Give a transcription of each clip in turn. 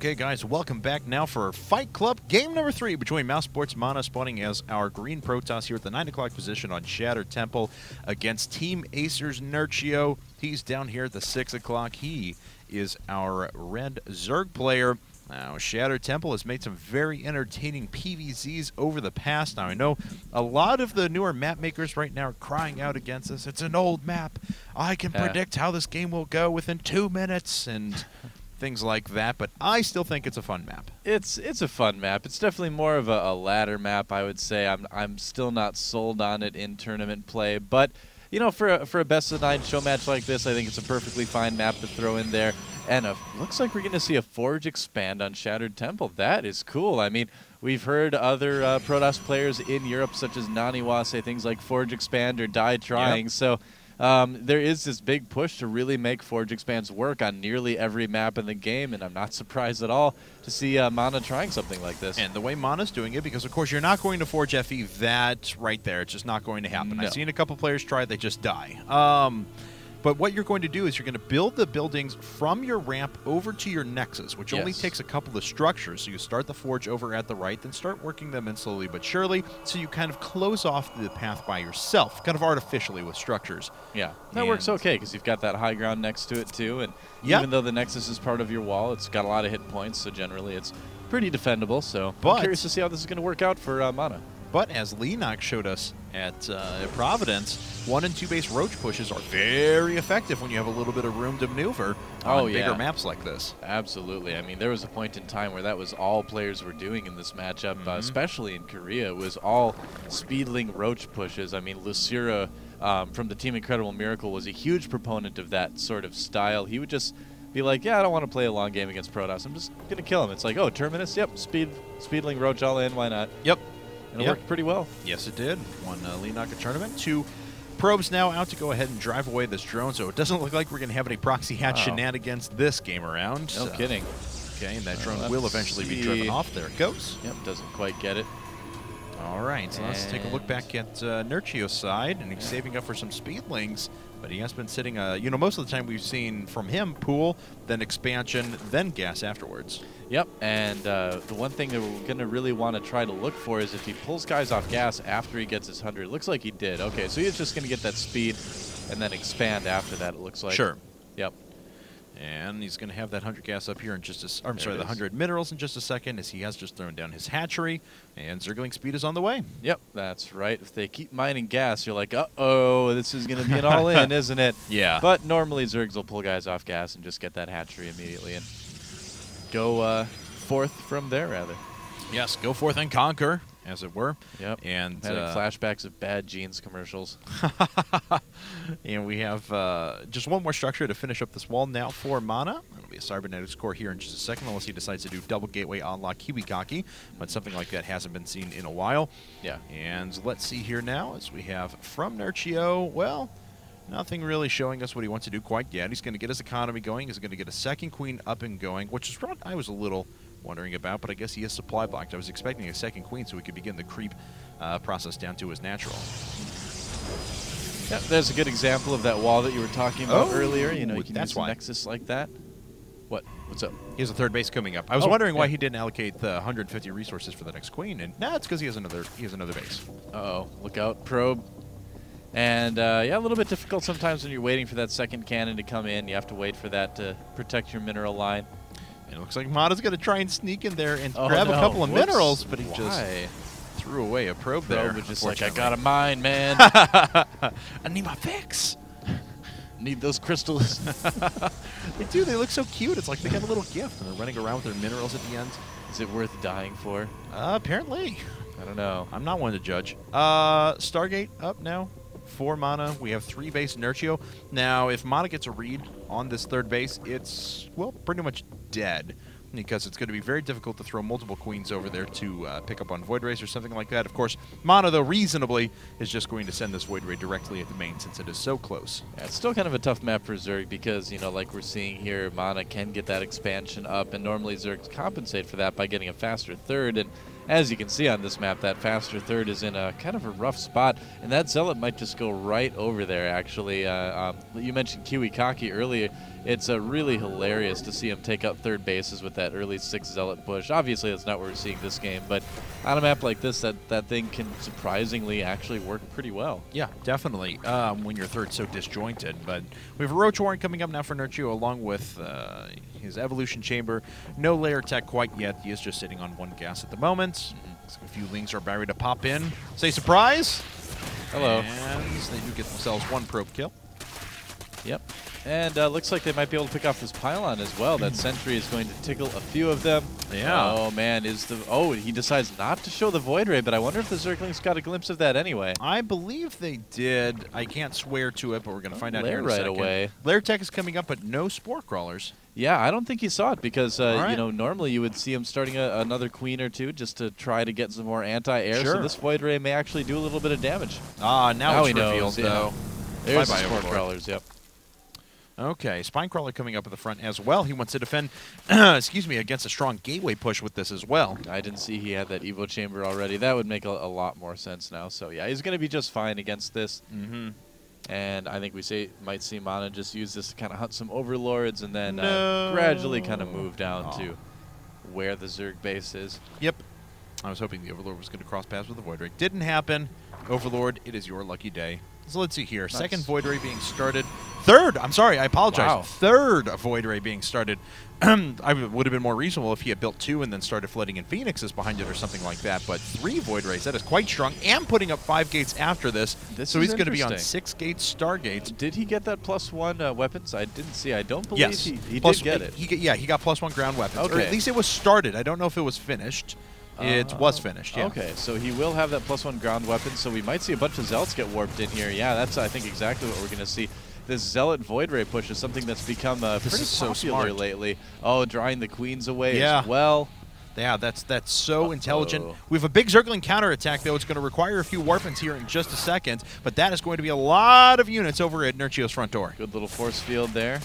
Okay, guys, welcome back now for Fight Club game number 3 between mouz.MaNa spawning as our green Protoss here at the 9 o'clock position on Shattered Temple against Team Acer.Nerchio. He's down here at the 6 o'clock. He is our red Zerg player. Now, Shattered Temple has made some very entertaining PvZs over the past. Now, I know a lot of the newer map makers right now are crying out against us. It's an old map. I can predict how this game will go within 2 minutes and things like that, but I still think it's a fun map. It's a fun map. It's definitely more of a ladder map, I would say. I'm still not sold on it in tournament play, but you know, for a best of 9 show match like this, I think it's a perfectly fine map to throw in there. And looks like we're going to see a Forge expand on Shattered Temple. That is cool. I mean, we've heard other Protoss players in Europe, such as Naniwa, say things like Forge expand or die trying. Yep. So there is this big push to really make Forge expands work on nearly every map in the game, and I'm not surprised at all to see MaNa trying something like this. And the way MaNa's doing it, because of course you're not going to Forge FE that right there. It's just not going to happen. No. I've seen a couple players try, they just die. But what you're going to do is you're going to build the buildings from your ramp over to your nexus, which only takes a couple of structures. So you start the Forge over at the right, then start working them in slowly but surely, so you kind of close off the path by yourself, kind of artificially with structures. Yeah, that works okay, because you've got that high ground next to it too, and even though the nexus is part of your wall, it's got a lot of hit points, so generally it's pretty defendable. So I'm curious to see how this is going to work out for MaNa. But as Leenock showed us at Providence, 1 and 2 base roach pushes are very effective when you have a little bit of room to maneuver on bigger maps like this. Absolutely. I mean, there was a point in time where that was all players were doing in this matchup, especially in Korea. It was all speedling roach pushes. I mean, Lucira from the Team Incredible Miracle was a huge proponent of that sort of style. He would just be like, yeah, I don't want to play a long game against Protoss. I'm just going to kill him. It's like, oh, Terminus? Yep, speedling roach all in. Why not? Yep. And it worked pretty well. Yes, it did. Won Leenock tournament. 2 probes now out to go ahead and drive away this drone, so it doesn't look like we're going to have any proxy hatch shenanigans this game around. No kidding. Okay, and that drone will eventually be driven off. There it goes. Yep, doesn't quite get it. All right, so let's take a look back at Nerchio's side, and he's saving up for some speedlings, but he has been sitting, you know, most of the time we've seen from him pool, then expansion, then gas afterwards. Yep, and the one thing that we're going to really want to try to look for is if he pulls guys off gas after he gets his 100. It looks like he did. Okay, so he's just going to get that speed and then expand after that, it looks like. Sure. Yep. And he's going to have that 100 gas up here in just a I'm sorry, the 100 minerals in just a second, as he has just thrown down his hatchery, and Zergling speed is on the way. Yep, that's right. If they keep mining gas, you're like, uh-oh, this is going to be an all-in, isn't it? Yeah. But normally Zergs will pull guys off gas and just get that hatchery immediately and go forth from there, rather. Yes, go forth and conquer, as it were. Yep. And having flashbacks of bad jeans commercials. And we have just one more structure to finish up this wall now for MaNa. It'll be a cybernetics core here in just a second, unless he decides to do double gateway unlock Kiwikaki, but something like that hasn't been seen in a while. Yeah. And let's see here now, as we have from Nerchio, well, nothing really showing us what he wants to do quite yet. He's going to get his economy going. He's going to get a second queen up and going, which is what I was a little wondering about, but I guess he is supply blocked. I was expecting a second queen so we could begin the creep process down to his natural. Yeah, there's a good example of that wall that you were talking about earlier. You know, you can use a nexus like that. What's up? He has a third base coming up. I was wondering why he didn't allocate the 150 resources for the next queen, and it's because he has another base. Uh-oh, look out, probe. And yeah, a little bit difficult sometimes when you're waiting for that second cannon to come in. You have to wait for that to protect your mineral line. And it looks like MaNa's going to try and sneak in there and grab a couple of minerals, but he just threw away a probe there. Was just like, I got a mine, man. I need my fix. Need those crystals. They do. They look so cute. It's like they got a little gift, and they're running around with their minerals at the end. Is it worth dying for? Apparently. I don't know. I'm not one to judge. Stargate up now for MaNa. We have 3 base Nerchio. Now, if MaNa gets a read on this third base, it's, well, pretty much dead, because it's going to be very difficult to throw multiple queens over there to pick up on Void Rays or something like that. Of course, MaNa, though, reasonably, is just going to send this Void Ray directly at the main since it is so close. Yeah, it's still kind of a tough map for Zerg because, you know, like we're seeing here, MaNa can get that expansion up, and normally Zergs compensate for that by getting a faster third, and as you can see on this map, that faster third is in a kind of a rough spot, and that Zealot might just go right over there, actually. You mentioned Kiwikaki earlier. It's really hilarious to see him take up third bases with that early 6 Zealot push. Obviously, that's not what we're seeing this game, but on a map like this, that thing can surprisingly actually work pretty well. Yeah, definitely, when your third's so disjointed. But we have a Roach Warren coming up now for Nerchio, along with his Evolution Chamber. No layer tech quite yet. He is just sitting on 1 gas at the moment. A few Lings are ready to pop in. Say surprise! Hello. And they do get themselves 1 probe kill. Yep. And looks like they might be able to pick off this pylon as well. That sentry is going to tickle a few of them. Yeah. Oh, man. He decides not to show the Void Ray, but I wonder if the Zerglings got a glimpse of that anyway. I believe they did. I can't swear to it, but we're going to find out here in a second. Away. Lair Tech is coming up, but no Spore Crawlers. Yeah, I don't think he saw it because, you know, normally you would see him starting another Queen or 2 just to try to get some more anti-air. Sure. So this Void Ray may actually do a little bit of damage. Now it's he revealed, knows, though. There's Bye-bye, the Spore Overlord. Crawlers, yep. Okay, Spinecrawler coming up at the front as well. He wants to defend, excuse me, against a strong gateway push with this as well. I didn't see he had that Evo Chamber already. That would make a lot more sense now. So, yeah, he's going to be just fine against this. And I think we might see Mana just use this to kind of hunt some Overlords and then gradually kind of move down to where the Zerg base is. Yep. I was hoping the Overlord was going to cross paths with the Void Ray. Didn't happen. Overlord, it is your lucky day. So let's see here. Nice. Second Void Ray being started. Third! I'm sorry, I apologize. Wow. Third Void Ray being started. I would have been more reasonable if he had built 2 and then started flooding in Phoenixes behind it or something like that. But 3 Void Rays, that is quite strong. And putting up 5 gates after this. So he's going to be on 6 gates, Stargates. Did he get that +1 weapons? I didn't see. I don't believe he Plus, did get it. He got +1 ground weapons. Okay. Or at least it was started. I don't know if it was finished. It was finished, yeah. Okay, so he will have that +1 ground weapon, so we might see a bunch of Zealots get warped in here. Yeah, that's, I think, exactly what we're going to see. This Zealot Void Ray push is something that's become pretty popular lately. Oh, drawing the Queens away as well. Yeah, that's so intelligent. We have a big Zergling counterattack, though. It's going to require a few Warpins here in just a second, but that is going to be a lot of units over at Nerchio's front door. Good little force field there.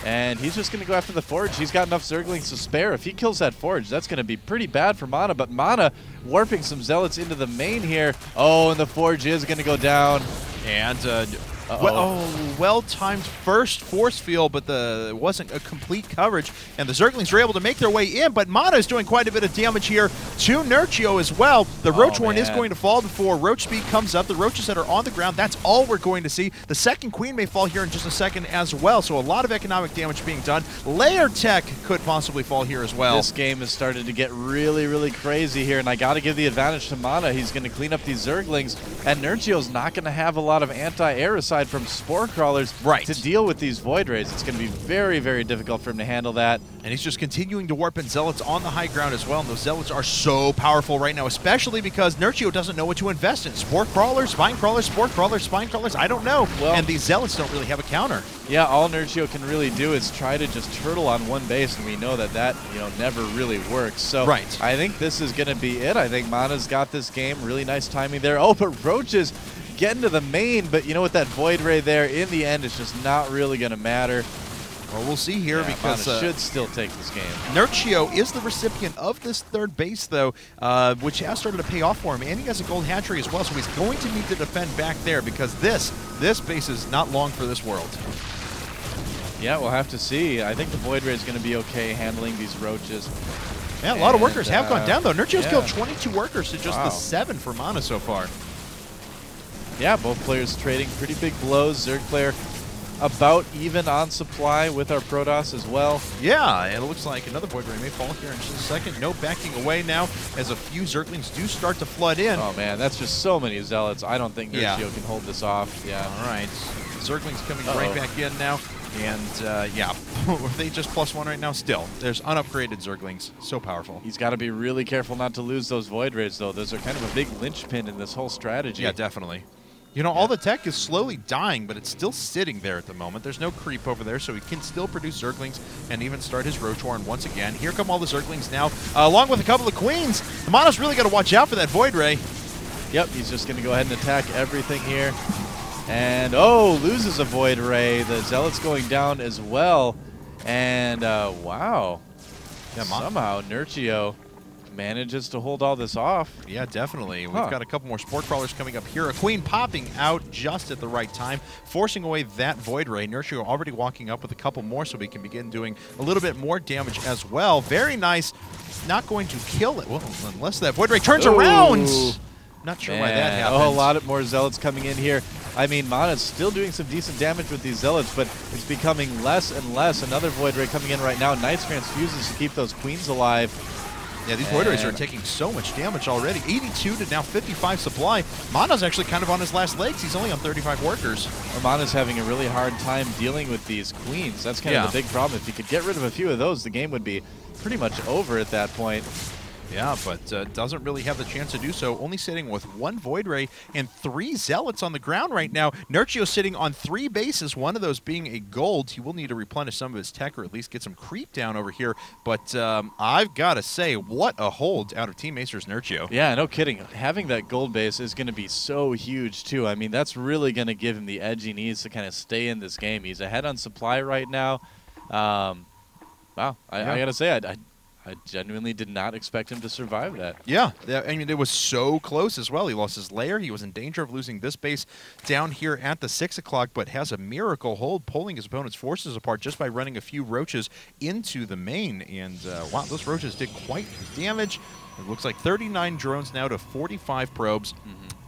And he's just going to go after the Forge. He's got enough Zerglings to spare. If he kills that Forge, that's going to be pretty bad for Mana, but Mana warping some Zealots into the main here. Oh, and the Forge is going to go down. And well-timed first force field, but it wasn't a complete coverage. And the Zerglings were able to make their way in, but Mana is doing quite a bit of damage here to Nerchio as well. The Roach Warren is going to fall before Roach Speed comes up. The Roaches that are on the ground, that's all we're going to see. The second Queen may fall here in just a second as well, so a lot of economic damage being done. Layer Tech could possibly fall here as well. This game has started to get really, really crazy here, and I got to give the advantage to Mana. He's going to clean up these Zerglings, and Nerchio's not going to have a lot of anti-air aside from Spore Crawlers to deal with these Void Rays. It's going to be very, very difficult for him to handle that. And he's just continuing to warp in Zealots on the high ground as well, and those Zealots are so powerful right now, especially because Nerchio doesn't know what to invest in. Spore Crawlers, Spine Crawlers, Spore Crawlers, Spine Crawlers, I don't know. Well, and these Zealots don't really have a counter. Yeah, all Nerchio can really do is try to just turtle on one base, and we know that never really works. So I think this is going to be it. I think Mana's got this game. Really nice timing there. Oh, but Roaches getting to the main, but you know what, that Void Ray there in the end is just not really going to matter. Well, we'll see here because Mana should still take this game. Nerchio is the recipient of this third base, though, which has started to pay off for him, and he has a gold hatchery as well, so he's going to need to defend back there because this base is not long for this world. Yeah, we'll have to see. I think the Void Ray is going to be okay handling these Roaches. Yeah, a lot of workers have gone down, though. Nerchio's killed 22 workers to just the 7 for Mana so far. Yeah, both players trading pretty big blows. Zerg player about even on supply with our Protoss as well. Yeah, and it looks like another Void Ray may fall here in just a second. No backing away now as a few Zerglings do start to flood in. Oh, man, that's just so many Zealots. I don't think Nerchio can hold this off. Yeah. All right. Zerglings coming right back in now. And, yeah, are they just +1 right now? Still, there's unupgraded Zerglings. So powerful. He's got to be really careful not to lose those Void Rays, though. Those are kind of a big linchpin in this whole strategy. Yeah, definitely. You know, all the tech is slowly dying, but it's still sitting there at the moment. There's no creep over there, so he can still produce Zerglings and even start his Roach Warren once again. Here come all the Zerglings now, along with a couple of Queens. The Mana's really got to watch out for that Void Ray. Yep, he's just going to go ahead and attack everything here. And, oh, loses a Void Ray. The Zealot's going down as well. And, wow. Yeah, somehow Nerchio manages to hold all this off. Yeah, definitely. We've got a couple more Sport Crawlers coming up here. A Queen popping out just at the right time, forcing away that Void Ray. Nerchio already walking up with a couple more, so we can begin doing a little bit more damage as well. Very nice. Not going to kill it. Well, unless that Void Ray turns around. Not sure why that happened. Oh, a lot of more Zealots coming in here. I mean, MaNa's still doing some decent damage with these Zealots, but it's becoming less and less. Another Void Ray coming in right now. Nice transfuses to keep those Queens alive. Yeah, these Void Rays are taking so much damage already. 82 to now 55 supply. MaNa's actually kind of on his last legs. He's only on 35 workers. MaNa's having a really hard time dealing with these Queens. That's kind of the big problem. If he could get rid of a few of those, the game would be pretty much over at that point. Yeah, but doesn't really have the chance to do so. Only sitting with 1 Void Ray and 3 Zealots on the ground right now. Nerchio sitting on 3 bases, one of those being a gold. He will need to replenish some of his tech or at least get some creep down over here. But I've got to say, what a hold out of Team Acer.Nerchio. Yeah, no kidding. Having that gold base is going to be so huge, too. I mean, that's really going to give him the edge he needs to kind of stay in this game. He's ahead on supply right now. Wow, I got to say, I genuinely did not expect him to survive that. Yeah, I mean, it was so close as well. He lost his lair. He was in danger of losing this base down here at the 6 o'clock, but has a miracle hold, pulling his opponent's forces apart just by running a few roaches into the main. And, wow, those roaches did quite the damage. It looks like 39 drones now to 45 probes.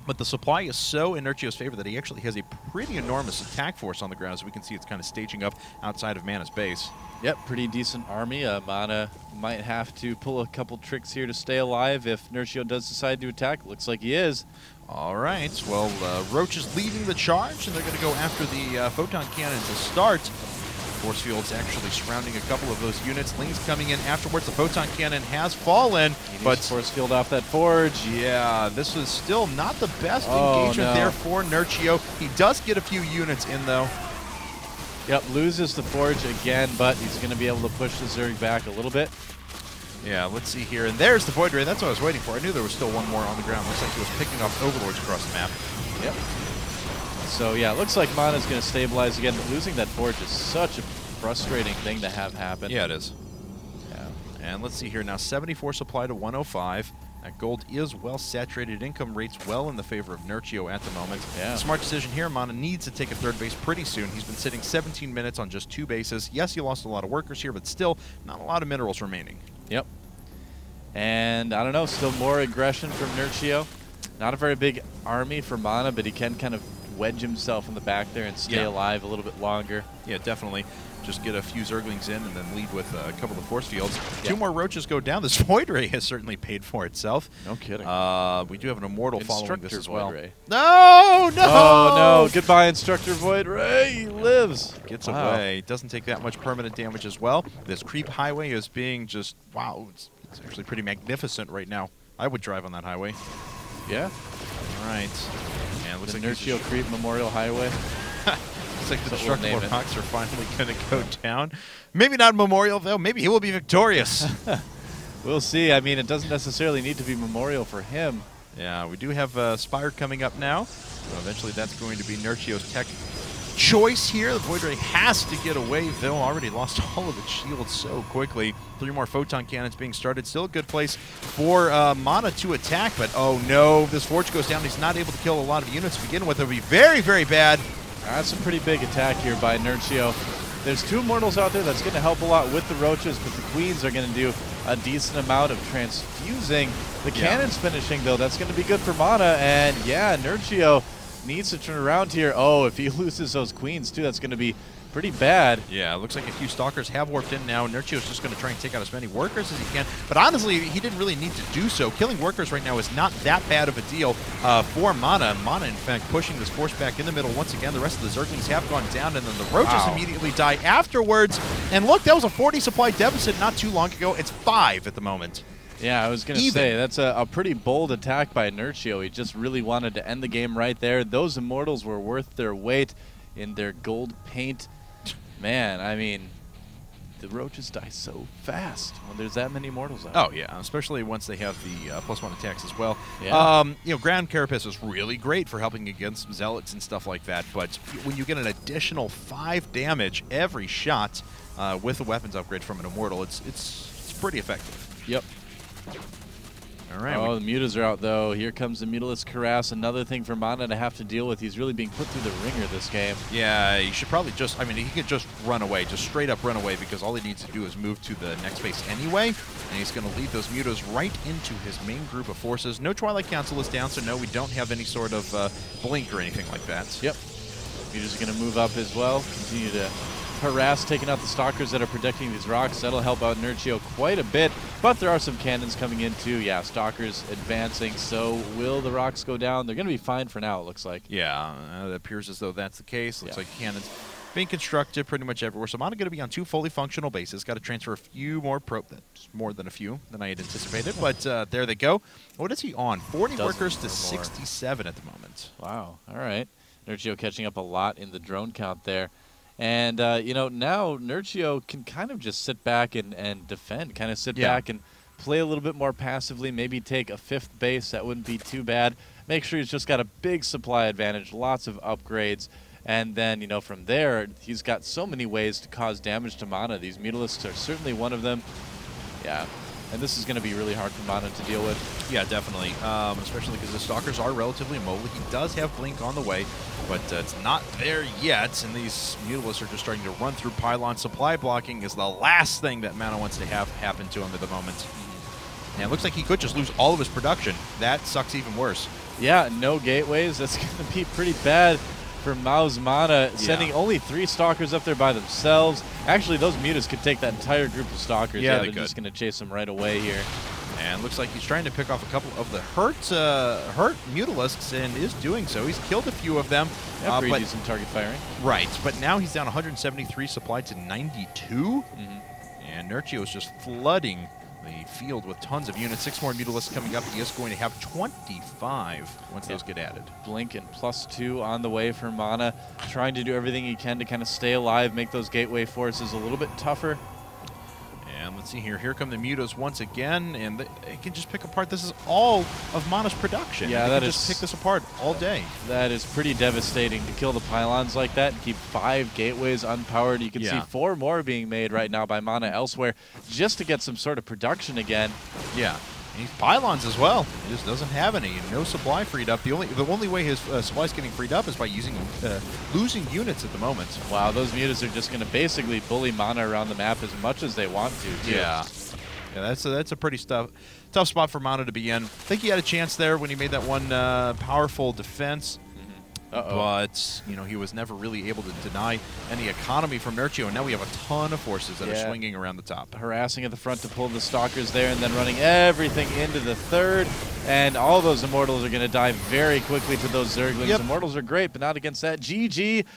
But the supply is so in Nerchio's favor that he actually has a pretty enormous attack force on the ground. As we can see, it's kind of staging up outside of MaNa's base. Yep, pretty decent army. MaNa might have to pull a couple tricks here to stay alive if Nerchio does decide to attack. Looks like he is. All right. Well, Roach is leading the charge, and they're going to go after the photon cannon to start. Force field's actually surrounding a couple of those units. Ling's coming in afterwards. The photon cannon has fallen, but force field off that forge. Yeah, this is still not the best engagement there for Nerchio. He does get a few units in, though. Yep, loses the forge again, but he's going to be able to push the Zerg back a little bit. Yeah, let's see here. And there's the Void Ray. That's what I was waiting for. I knew there was still one more on the ground. Looks like he was picking off Overlords across the map. Yep. So, yeah, it looks like MaNa's going to stabilize again. But losing that forge is such a frustrating thing to have happen. Yeah, it is. Yeah. And let's see here now. 74 supply to 105. That gold is well saturated. Income rates well in the favor of Nerchio at the moment. Yeah. Smart decision here. MaNa needs to take a 3rd base pretty soon. He's been sitting 17 minutes on just 2 bases. Yes, he lost a lot of workers here, but still not a lot of minerals remaining. Yep. And, I don't know, still more aggression from Nerchio. Not a very big army for MaNa, but he can kind of wedge himself in the back there and stay alive a little bit longer. Yeah, definitely. Just get a few Zerglings in and then lead with a couple of force fields. 2 more roaches go down. This Void Ray has certainly paid for itself. No kidding. We do have an Immortal following this as well. Void Ray. No, no! Oh, no. Goodbye, Instructor Void Ray. He lives. Gets away. Doesn't take that much permanent damage as well. This creep highway is being just, wow, it's actually pretty magnificent right now. I would drive on that highway. Yeah. All right. And looks the like Nerchio Creep Memorial Highway. Looks like the destructible rocks are finally going to go down. Maybe not Memorial, though. Maybe he will be victorious. We'll see. I mean, it doesn't necessarily need to be Memorial for him. Yeah, we do have Spire coming up now. So eventually that's going to be Nerchio's tech choice here. The Void Ray has to get away, though. Already lost all of its shields so quickly. 3 more photon cannons being started. Still a good place for MaNa to attack, but oh no, this Forge goes down. He's not able to kill a lot of units to begin with. It would be very, very bad. That's a pretty big attack here by Nerchio. There's 2 Immortals out there. That's going to help a lot with the Roaches, but the Queens are going to do a decent amount of transfusing. The cannons finishing, though, that's going to be good for MaNa, and yeah, Nerchio needs to turn around here. Oh, if he loses those Queens, too, that's going to be pretty bad. Yeah, it looks like a few Stalkers have warped in now. Nerchio's just going to try and take out as many workers as he can. But honestly, he didn't really need to do so. Killing workers right now is not that bad of a deal for MaNa. MaNa, in fact, pushing this force back in the middle once again. The rest of the Zerglings have gone down, and then the Roaches immediately die afterwards. And look, that was a 40 supply deficit not too long ago. It's 5 at the moment. Yeah, I was going to say, that's a pretty bold attack by Nerchio. He just really wanted to end the game right there. Those Immortals were worth their weight in their gold paint. Man, I mean, the Roaches die so fast when there's that many Immortals out. Oh, yeah, especially once they have the +1 attacks as well. Yeah. You know, Ground Carapace is really great for helping against Zealots and stuff like that, but when you get an additional 5 damage every shot with a weapons upgrade from an Immortal, it's pretty effective. Yep. All right. Oh, the mutas are out, though. Here comes the Mutalisk harass. Another thing for MaNa to have to deal with. He's really being put through the ringer this game. Yeah, he should probably just, I mean, he could just run away, just straight up run away, because all he needs to do is move to the next base anyway, and he's going to lead those mutas right into his main group of forces. No Twilight Council is down, so no, we don't have any sort of blink or anything like that. Yep. Mutas are going to move up as well, continue to harass, taking out the stalkers that are protecting these rocks. That'll help out Nerchio quite a bit, but there are some cannons coming in too. Yeah, stalkers advancing, so will the rocks go down? They're going to be fine for now, it looks like. Yeah, it appears as though that's the case. Looks like cannons being constructed pretty much everywhere. So MaNa going to be on 2 fully functional bases. Got to transfer a few more that's more than a few than I had anticipated, but there they go. What is he on? 40 workers to 67 at the moment. Wow, all right. Nerchio catching up a lot in the drone count there. And, you know, now Nerchio can kind of just sit back and defend, kind of sit back and play a little bit more passively, maybe take a 5th base. That wouldn't be too bad. Make sure he's just got a big supply advantage, lots of upgrades. And then, you know, from there, he's got so many ways to cause damage to MaNa. These Mutalisks are certainly one of them. Yeah. And this is going to be really hard for MaNa to deal with. Yeah, definitely. Especially because the Stalkers are relatively mobile. He does have Blink on the way, but it's not there yet. And these Mutalisks are just starting to run through pylon. Supply blocking is the last thing that MaNa wants to have happen to him at the moment. And it looks like he could just lose all of his production. That sucks even worse. Yeah, no gateways. That's going to be pretty bad for mouz.MaNa, sending only 3 stalkers up there by themselves. Actually, those mutas could take that entire group of stalkers. Yeah, they're just going to chase them right away here. And looks like he's trying to pick off a couple of the hurt Mutalisks, and is doing so. He's killed a few of them. Yeah, pretty decent target firing. Right, but now he's down 173 supply to 92. And Nerchio is just flooding the field with tons of units. 6 more Mutalisks coming up. He is going to have 25 once those get added. Blink and +2 on the way for MaNa, trying to do everything he can to kind of stay alive, make those gateway forces a little bit tougher. And let's see here. Here come the mutas once again, and they can just pick apart. This is all of MaNa's production. Yeah, they can just pick this apart all day. That is pretty devastating to kill the pylons like that and keep 5 gateways unpowered. You can see 4 more being made right now by MaNa elsewhere just to get some sort of production again. Yeah. And he's pylons as well. He just doesn't have any. No supply freed up. The only way his supply is getting freed up is by losing units at the moment. Wow, those mutas are just going to basically bully MaNa around the map as much as they want to, too. Yeah. Yeah, that's a pretty tough spot for MaNa to be in. I think he had a chance there when he made that one powerful defense. But, you know, he was never really able to deny any economy from Nerchio, and now we have a ton of forces that are swinging around the top. Harassing at the front to pull the stalkers there, and then running everything into the 3rd. And all those Immortals are going to die very quickly to those Zerglings. Immortals are great, but not against that. GG